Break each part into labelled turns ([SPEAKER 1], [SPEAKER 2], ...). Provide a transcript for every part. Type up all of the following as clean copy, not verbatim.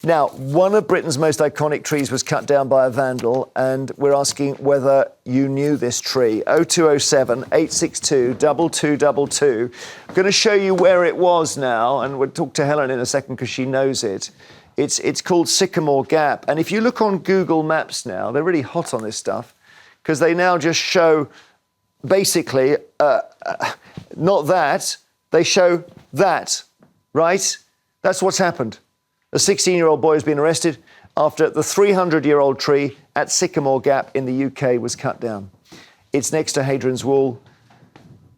[SPEAKER 1] Now, one of Britain's most iconic trees was cut down by a vandal, and we're asking whether you knew this tree. 0207 862 2222. I'm going to show you where it was now, and we'll talk to Helen in a second because she knows it. It's called Sycamore Gap, and if you look on Google Maps now, they're really hot on this stuff because they now just show basically not that, they show that, right? That's what's happened. A 16-year-old boy has been arrested after the 300-year-old tree at Sycamore Gap in the UK was cut down. It's next to Hadrian's Wall.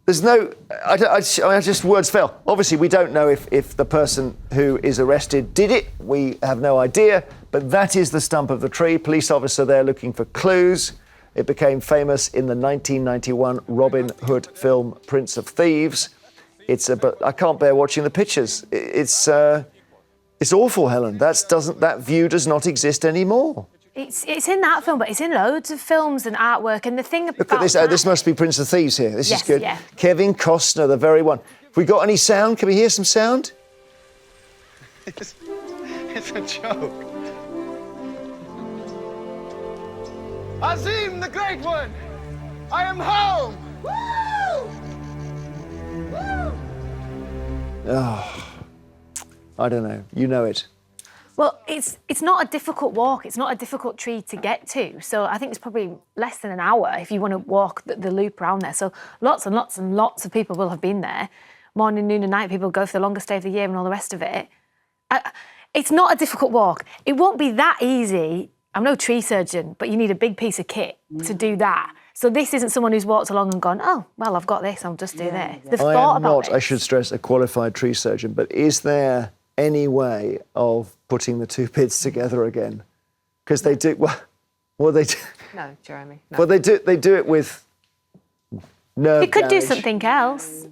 [SPEAKER 1] There's no... I just words fail. Obviously, we don't know if the person who is arrested did it. We have no idea. But that is the stump of the tree. Police officer there looking for clues. It became famous in the 1991 Robin Hood film Prince of Thieves. But I can't bear watching the pictures. It's awful, Helen. That view does not exist anymore.
[SPEAKER 2] It's in that film, but it's in loads of films and artwork. And the thing about
[SPEAKER 1] Look at this. This must be Prince of Thieves here. This is good.
[SPEAKER 2] Yeah.
[SPEAKER 1] Kevin Costner, the very one. Have we got any sound? Can we hear some sound?
[SPEAKER 3] It's a joke. Azim, the Great One! I am home! Woo! Woo!
[SPEAKER 1] Oh, I don't know. You know it.
[SPEAKER 2] Well, it's not a difficult walk. It's not a difficult tree to get to. So I think it's probably less than an hour if you want to walk the loop around there. So lots and lots and lots of people will have been there. Morning, noon and night, people go for the longest day of the year and all the rest of it. It's not a difficult walk. It won't be that easy. I'm no tree surgeon, but you need a big piece of kit to do that. So this isn't someone who's walked along and gone, oh, well, I've got this, I'll just do this. They've thought about it.
[SPEAKER 1] I should stress, a qualified tree surgeon, but is there any way of putting the two bits together again? Because they do, they do.
[SPEAKER 4] No, Jeremy. No.
[SPEAKER 1] Well, they do it with nerve
[SPEAKER 2] You could do
[SPEAKER 1] damage.
[SPEAKER 2] something else.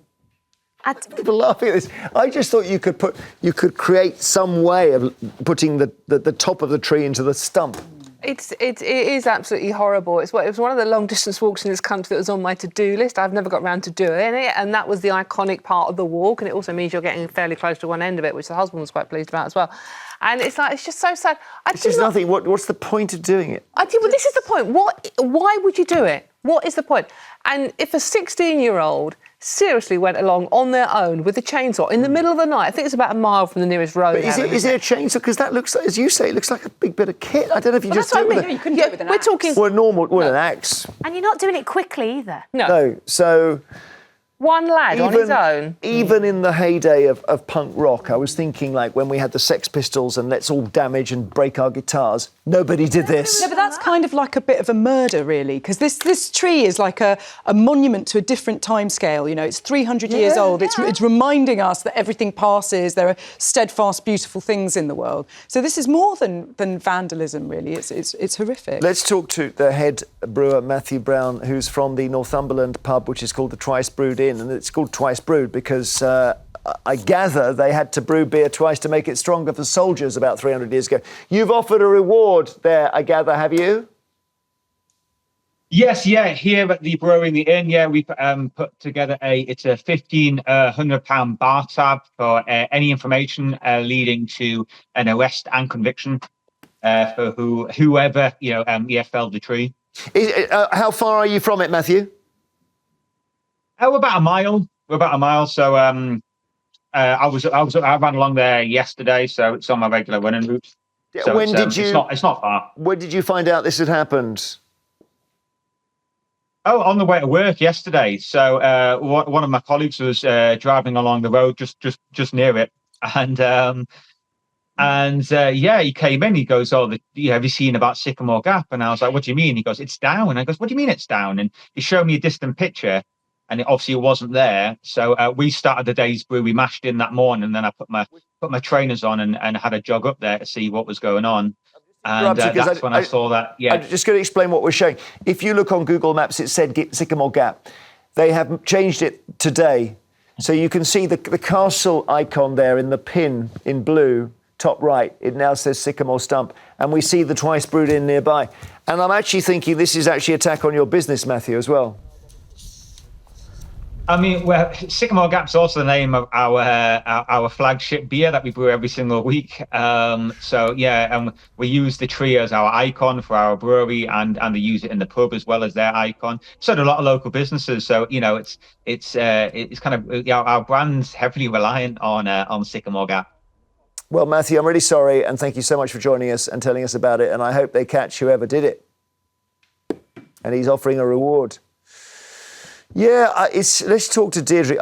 [SPEAKER 1] People laughing at this. I just thought you could create some way of putting the top of the tree into the stump.
[SPEAKER 4] It is absolutely horrible. It was one of the long distance walks in this country that was on my to-do list. I've never got around to doing it, and that was the iconic part of the walk. And it also means you're getting fairly close to one end of it, which the husband was quite pleased about as well. And it's just so sad.
[SPEAKER 1] It's just nothing. What's the point of doing it?
[SPEAKER 4] Well, this is the point. Why would you do it? What is the point? And if a 16-year-old seriously went along on their own with a chainsaw in the middle of the night, I think it's about a mile from the nearest road.
[SPEAKER 1] But is it a chainsaw? Because that looks, as you say, it looks like a big bit of kit. I don't know if you just do it with
[SPEAKER 4] you couldn't do it with an axe.
[SPEAKER 1] an axe.
[SPEAKER 2] And you're not doing it quickly either.
[SPEAKER 4] No.
[SPEAKER 1] So
[SPEAKER 4] one lad on his own.
[SPEAKER 1] Even in the heyday of punk rock, I was thinking, like, when we had the Sex Pistols and let's all damage and break our guitars, nobody did this.
[SPEAKER 5] No, but that's kind of like a bit of a murder, really, because this tree is like a monument to a different timescale. You know, it's 300 years old. It's reminding us that everything passes. There are steadfast, beautiful things in the world. So this is more than vandalism, really. It's horrific.
[SPEAKER 1] Let's talk to the head brewer, Matthew Brown, who's from the Northumberland pub, which is called the Twice Brewed Inn. And it's called Twice Brewed because I gather they had to brew beer twice to make it stronger for soldiers about 300 years ago. You've offered a reward there, I gather, have you?
[SPEAKER 6] Yes, here at the Brewing the Inn, we put together it's a £1,500 bar tab for any information leading to an arrest and conviction for whoever felled the tree.
[SPEAKER 1] How far are you from it, Matthew?
[SPEAKER 6] We're about a mile. So I ran along there yesterday, so it's on my regular running route. So it's not far.
[SPEAKER 1] When did you find out this had happened?
[SPEAKER 6] Oh, on the way to work yesterday. So one of my colleagues was driving along the road just near it, and he came in. He goes, "Oh, have you seen about Sycamore Gap?" And I was like, "What do you mean?" He goes, "It's down." And I goes, "What do you mean it's down?" And he showed me a distant picture. And it wasn't there. So we started the day's brew. We mashed in that morning, and then I put my trainers on and had a jog up there to see what was going on. And that's when I saw that. Yeah,
[SPEAKER 1] I'm just going to explain what we're showing. If you look on Google Maps, it said Sycamore Gap. They have changed it today, so you can see the castle icon there in the pin in blue, top right. It now says Sycamore Stump, and we see the Twice Brewed Inn nearby. And I'm actually thinking this is actually an attack on your business, Matthew, as well.
[SPEAKER 6] I mean, well, Sycamore Gap's also the name of our flagship beer that we brew every single week. So yeah, we use the tree as our icon for our brewery, and they use it in the pub as well as their icon. So do a lot of local businesses. So it's kind of our brand's heavily reliant on Sycamore Gap.
[SPEAKER 1] Well, Matthew, I'm really sorry, and thank you so much for joining us and telling us about it. And I hope they catch whoever did it. And he's offering a reward. Yeah, let's talk to Deirdre.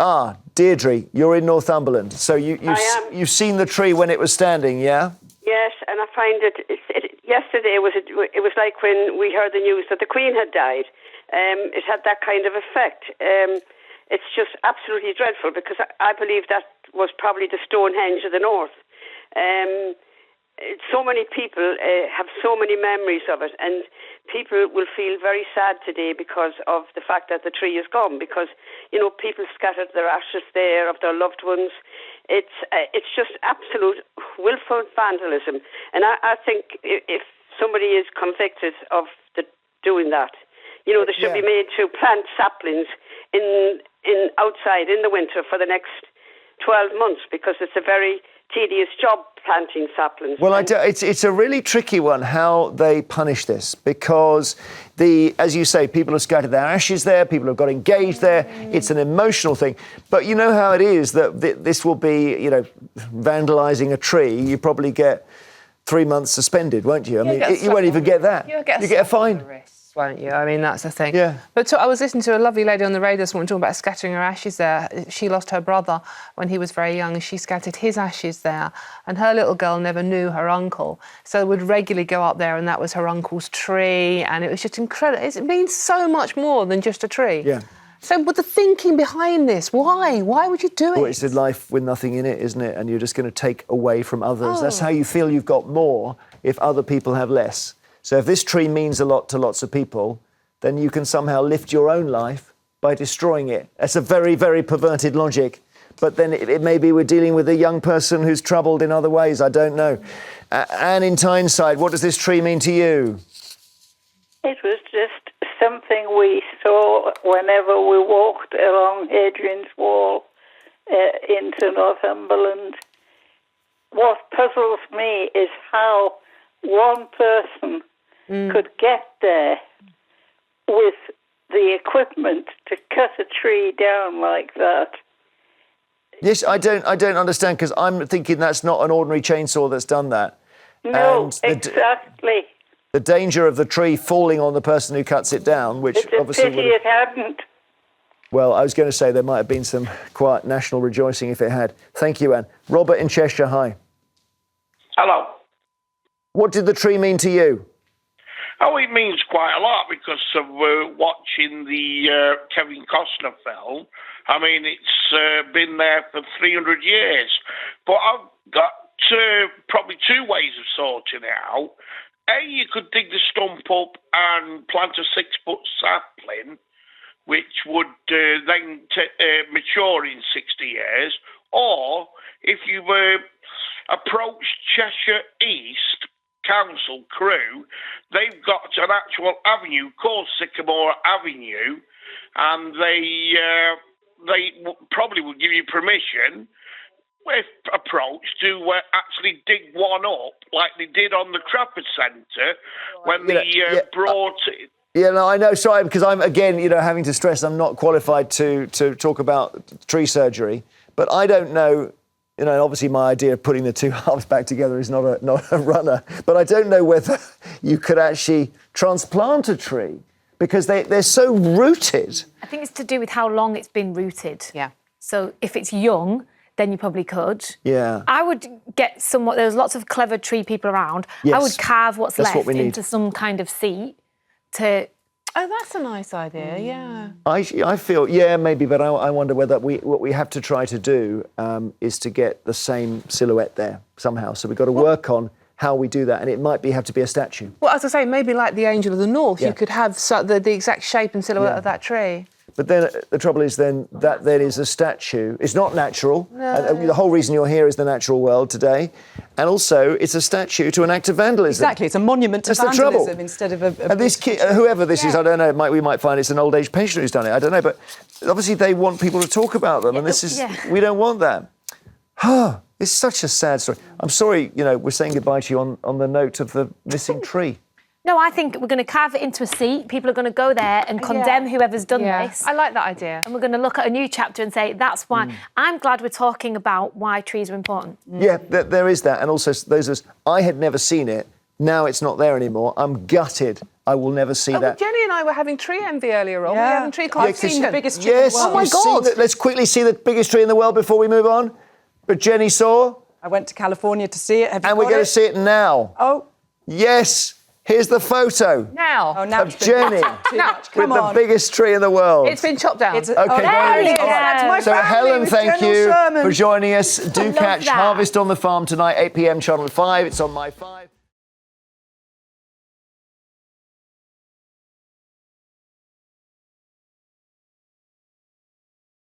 [SPEAKER 1] Deirdre, you're in Northumberland, so you've seen the tree when it was standing, yeah?
[SPEAKER 7] Yes, and I find yesterday it was like when we heard the news that the Queen had died. It had that kind of effect. It's just absolutely dreadful, because I believe that was probably the Stonehenge of the North. So many people have so many memories of it, and people will feel very sad today because of the fact that the tree is gone, because, people scattered their ashes there of their loved ones. It's just absolute willful vandalism. And I think if somebody is convicted of doing that, they should be made to plant saplings in outside in the winter for the next 12 months, because it's a very tedious job planting saplings.
[SPEAKER 1] Well, it's a really tricky one how they punish this, because as you say, people have scattered their ashes there, people have got engaged there. It's an emotional thing. But you know how it is that this will be, vandalising a tree. You probably get 3 months suspended, won't you? I mean, you won't even get that.
[SPEAKER 4] You get
[SPEAKER 1] a fine.
[SPEAKER 4] Won't you? I mean, that's the thing.
[SPEAKER 1] Yeah.
[SPEAKER 4] But I was listening to a lovely lady on the radio this morning talking about scattering her ashes there. She lost her brother when he was very young, and she scattered his ashes there. And her little girl never knew her uncle, so would regularly go up there, and that was her uncle's tree. And it was just incredible. It means so much more than just a tree.
[SPEAKER 1] Yeah.
[SPEAKER 4] So, with the thinking behind this, why? Why would you do it?
[SPEAKER 1] Well, it's a life with nothing in it, isn't it? And you're just going to take away from others. That's how you feel you've got more if other people have less. So if this tree means a lot to lots of people, then you can somehow lift your own life by destroying it. That's a very, very perverted logic. But then it may be we're dealing with a young person who's troubled in other ways. I don't know. Anne in Tyneside, what does this tree mean to you?
[SPEAKER 8] It was just something we saw whenever we walked along Hadrian's Wall into Northumberland. What puzzles me is how one person could get there with the equipment to cut a tree down like that.
[SPEAKER 1] Yes, I don't understand, because I'm thinking that's not an ordinary chainsaw that's done that.
[SPEAKER 8] No, exactly.
[SPEAKER 1] The danger of the tree falling on the person who cuts it down, which
[SPEAKER 8] it's
[SPEAKER 1] obviously
[SPEAKER 8] a pity it hadn't.
[SPEAKER 1] Well, I was going to say there might have been some quiet national rejoicing if it had. Thank you, Anne. Robert in Cheshire, hi.
[SPEAKER 9] Hello.
[SPEAKER 1] What did the tree mean to you?
[SPEAKER 9] Oh, it means quite a lot because of watching the Kevin Costner film. I mean, it's been there for 300 years. But I've got probably two ways of sorting it out. A, you could dig the stump up and plant a 6-foot sapling, which would then mature in 60 years. Or, if you approached Cheshire East Council Crew, they've got an actual avenue called Sycamore Avenue, and they probably will give you permission, if approached, to actually dig one up, like they did on the Trafford Centre when they brought it.
[SPEAKER 1] Yeah, no, I know. Sorry, because I'm, again, having to stress I'm not qualified to talk about tree surgery, but I don't know. Obviously my idea of putting the two halves back together is not a runner, but I don't know whether you could actually transplant a tree because they're so rooted.
[SPEAKER 2] I think it's to do with how long it's been rooted.
[SPEAKER 4] Yeah.
[SPEAKER 2] So if it's young, then you probably could.
[SPEAKER 1] Yeah.
[SPEAKER 2] I would get there's lots of clever tree people around.
[SPEAKER 1] Yes.
[SPEAKER 2] I would carve what's
[SPEAKER 1] That's
[SPEAKER 2] left
[SPEAKER 1] what
[SPEAKER 2] into some kind of seat to...
[SPEAKER 4] Oh, that's a nice idea, yeah.
[SPEAKER 1] I feel, maybe, but I wonder whether what we have to try to do is to get the same silhouette there somehow. So we've got to work on how we do that, and it might have to be a statue.
[SPEAKER 4] Well, as I say, maybe like the Angel of the North,
[SPEAKER 1] Yeah.
[SPEAKER 4] you could have the exact shape and silhouette of that tree.
[SPEAKER 1] But then the trouble is then that then is a statue. It's not natural. And the whole reason you're here is the natural world today. And also, it's a statue to an act of vandalism.
[SPEAKER 5] Exactly, it's a monument to
[SPEAKER 1] That's the trouble.
[SPEAKER 5] vandalism instead of a
[SPEAKER 1] And this kid, whoever this is, I don't know, we might find it's an old age pensioner who's done it, I don't know, but obviously they want people to talk about them, and this is, we don't want that. It's such a sad story. I'm sorry, we're saying goodbye to you on the note of the missing tree.
[SPEAKER 2] No, I think we're going to carve it into a seat. People are going to go there and condemn whoever's done this.
[SPEAKER 4] I like that idea.
[SPEAKER 2] And we're going to look at a new chapter and say, that's why. I'm glad we're talking about why trees are important.
[SPEAKER 1] Yeah, there is that. And also, those of us, I had never seen it. Now it's not there anymore. I'm gutted. I will never see that.
[SPEAKER 4] Well, Jenny and I were having tree envy earlier on. We're having tree competition.
[SPEAKER 5] The biggest tree in the world.
[SPEAKER 4] Oh, my God.
[SPEAKER 1] Let's quickly see the biggest tree in the world before we move on. But Jenny saw.
[SPEAKER 5] I went to California to see it. Have you
[SPEAKER 1] And we're
[SPEAKER 5] got
[SPEAKER 1] going
[SPEAKER 5] it?
[SPEAKER 1] to see it now.
[SPEAKER 5] Oh.
[SPEAKER 1] Yes. Here's the photo.
[SPEAKER 4] Now.
[SPEAKER 5] Oh, now
[SPEAKER 1] of Jenny
[SPEAKER 5] Come
[SPEAKER 1] with
[SPEAKER 5] on.
[SPEAKER 1] the biggest tree in the world.
[SPEAKER 4] It's been chopped down.
[SPEAKER 1] Okay,
[SPEAKER 5] there it is.
[SPEAKER 1] all right.
[SPEAKER 5] That's my
[SPEAKER 1] So
[SPEAKER 5] family
[SPEAKER 1] Helen,
[SPEAKER 5] with
[SPEAKER 1] thank
[SPEAKER 5] General
[SPEAKER 1] you
[SPEAKER 5] Sherman.
[SPEAKER 1] for joining us. Do
[SPEAKER 2] love
[SPEAKER 1] catch
[SPEAKER 2] that.
[SPEAKER 1] Harvest on the Farm tonight, 8 p.m. Channel 5. It's on My 5.